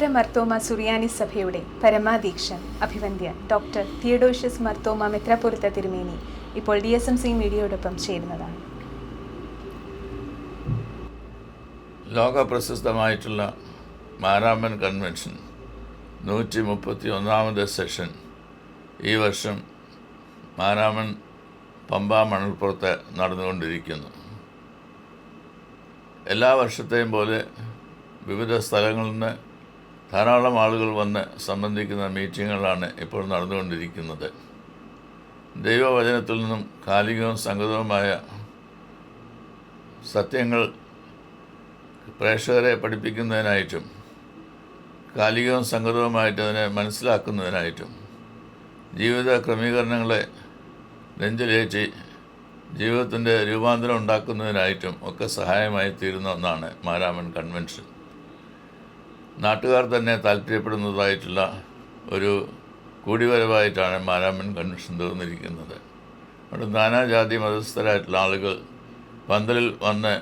മലങ്കര മർത്തോമ സുറിയാനി സഭയുടെ പരമാധീക്ഷൻ അഭിവന്ദ്യ doctor Theodosius Mar Thoma മെത്രാപ്പൊലീത്ത തിരുമേനി ഇപ്പോൾ DSMC മീഡിയയോടൊപ്പം ചേരുന്നതാണ്. ലോകപ്രസിദ്ധമായിട്ടുള്ള മാരാമൻ കൺവെൻഷൻ 131ാമത് സെഷൻ ഈ വർഷം മാരാമൻ പമ്പാ മണൽപ്പുറത്ത് നടന്നുകൊണ്ടിരിക്കുന്നു. എല്ലാ വർഷത്തെയും പോലെ വിവിധ സ്ഥലങ്ങളിൽ നിന്ന് ധാരാളം ആളുകൾ വന്ന് സംബന്ധിക്കുന്ന മീറ്റിങ്ങുകളാണ് ഇപ്പോൾ നടന്നുകൊണ്ടിരിക്കുന്നത്. ദൈവവചനത്തിൽ നിന്നും കാലികവും സംഗതവുമായ സത്യങ്ങൾ പ്രേക്ഷകരെ പഠിപ്പിക്കുന്നതിനായിട്ടും കാലികവും സംഗതവുമായിട്ട് അതിനെ മനസ്സിലാക്കുന്നതിനായിട്ടും ജീവിത ക്രമീകരണങ്ങളെ നെഞ്ചിലേറ്റി ജീവിതത്തിൻ്റെ രൂപാന്തരം ഉണ്ടാക്കുന്നതിനായിട്ടും ഒക്കെ സഹായമായി തീരുന്ന ഒന്നാണ് മാരാമൻ കൺവെൻഷൻ. നാട്ടുകാർ തന്നെ താല്പര്യപ്പെടുന്നതായിട്ടുള്ള ഒരു കൂടിവരവായിട്ടാണ് മാരാമൻ കൺവെൻഷൻ തീർന്നിരിക്കുന്നത്. അവിടെ നാനാജാതി മതസ്ഥരായിട്ടുള്ള ആളുകൾ പന്തലിൽ വന്ന്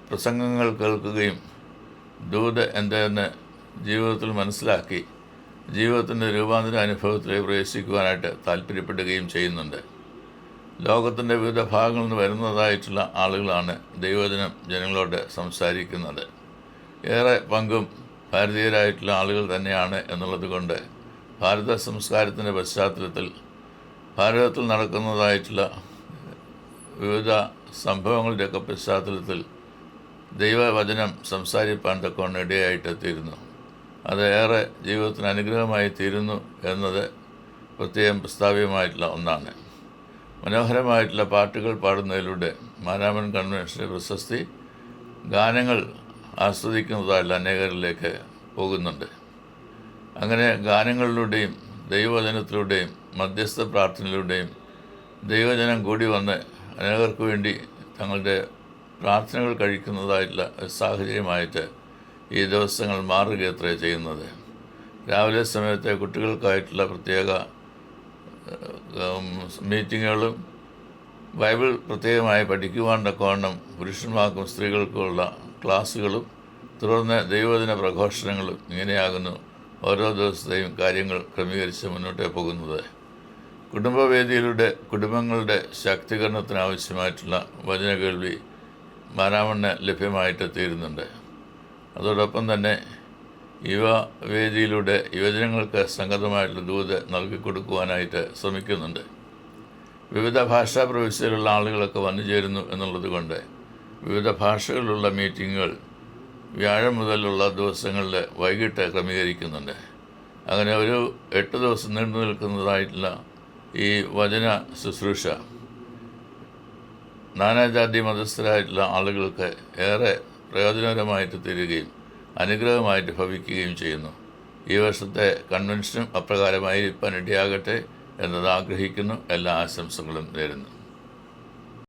പ്രസംഗങ്ങൾ കേൾക്കുകയും ദൂത് എന്തെന്ന് ജീവിതത്തിൽ മനസ്സിലാക്കി ജീവിതത്തിൻ്റെ രൂപാന്തര അനുഭവത്തിലേക്ക് പ്രവേശിക്കുവാനായിട്ട് താല്പര്യപ്പെടുകയും ചെയ്യുന്നുണ്ട്. ലോകത്തിൻ്റെ വിവിധ ഭാഗങ്ങളിൽ നിന്ന് വരുന്നതായിട്ടുള്ള ആളുകളാണ് ദൈവവചനം ജനങ്ങളോട് സംസാരിക്കുന്നത്. ഏറെ പങ്കും ഭാരതീയരായിട്ടുള്ള ആളുകൾ തന്നെയാണ് എന്നുള്ളത് കൊണ്ട് ഭാരത സംസ്കാരത്തിൻ്റെ പശ്ചാത്തലത്തിൽ ഭാരതത്തിൽ നടക്കുന്നതായിട്ടുള്ള വിവിധ സംഭവങ്ങളുടെയൊക്കെ പശ്ചാത്തലത്തിൽ ദൈവവചനം സംസാരിപ്പാൻ തക്കവണ്ണം ഇടയായിട്ട് തീരുന്നു. അത് ഏറെ ജീവിതത്തിന് അനുഗ്രഹമായി തീരുന്നു എന്നത് പ്രത്യേകം പ്രസ്താവ്യമായിട്ടുള്ള ഒന്നാണ്. മനോഹരമായിട്ടുള്ള പാട്ടുകൾ പാടുന്നതിലൂടെ മാരാമൻ കൺവെൻഷൻ്റെ പ്രശസ്തി ഗാനങ്ങൾ ആസ്വദിക്കുന്നതായുള്ള അനേകരിലേക്ക് പോകുന്നുണ്ട്. അങ്ങനെ ഗാനങ്ങളിലൂടെയും ദൈവവചനത്തിലൂടെയും മധ്യസ്ഥ പ്രാർത്ഥനയിലൂടെയും ദൈവജനം കൂടി വന്ന് അനേകർക്ക് വേണ്ടി തങ്ങളുടെ പ്രാർത്ഥനകൾ കഴിക്കുന്നതായിട്ടുള്ള സാഹചര്യമായിട്ട് ഈ ദിവസങ്ങൾ മാറുകയത്രേ ചെയ്യുന്നത്. രാവിലെ സമയത്തെ കുട്ടികൾക്കായിട്ടുള്ള പ്രത്യേക മീറ്റിങ്ങുകളും ബൈബിൾ പ്രത്യേകമായി പഠിക്കുവാൻ തക്കവണ്ണം പുരുഷന്മാർക്കും സ്ത്രീകൾക്കുമുള്ള ക്ലാസ്സുകളും തുടർന്ന് ദൈവദിന പ്രഘോഷണങ്ങളും ഇങ്ങനെയാകുന്നു ഓരോ ദിവസത്തെയും കാര്യങ്ങൾ ക്രമീകരിച്ച് മുന്നോട്ട് പോകുന്നത്. കുടുംബവേദിയിലൂടെ കുടുംബങ്ങളുടെ ശാക്തീകരണത്തിനാവശ്യമായിട്ടുള്ള വചന കേൾവി മാരാമണ്ണ് ലഭ്യമായിട്ട് തീരുന്നുണ്ട്. അതോടൊപ്പം തന്നെ യുവവേദിയിലൂടെ യുവജനങ്ങൾക്ക് സംഗതമായിട്ടുള്ള ദൂത് നൽകിക്കൊടുക്കുവാനായിട്ട് ശ്രമിക്കുന്നുണ്ട്. വിവിധ ഭാഷാ പ്രവിശ്യയിലുള്ള ആളുകളൊക്കെ വന്നു ചേരുന്നു എന്നുള്ളത് കൊണ്ട് വിവിധ ഭാഷകളിലുള്ള മീറ്റിങ്ങുകൾ വ്യാഴം മുതലുള്ള ദിവസങ്ങളിൽ വൈകിട്ട് ക്രമീകരിക്കുന്നുണ്ട്. അങ്ങനെ ഒരു 8 ദിവസം നീണ്ടു നിൽക്കുന്നതായിട്ടുള്ള ഈ വചന ശുശ്രൂഷ നാനാജാതി മതസ്ഥരായിട്ടുള്ള ആളുകൾക്ക് ഏറെ പ്രയോജനകരമായിട്ട് തീരുകയും അനുഗ്രഹമായിട്ട് ഭവിക്കുകയും ചെയ്യുന്നു. ഈ വർഷത്തെ കൺവെൻഷനും അപ്രകാരമായിരിക്കാൻ ഇടയാകട്ടെ എന്നത് ആഗ്രഹിക്കുന്നു. എല്ലാ ആശംസകളും നേരുന്നു.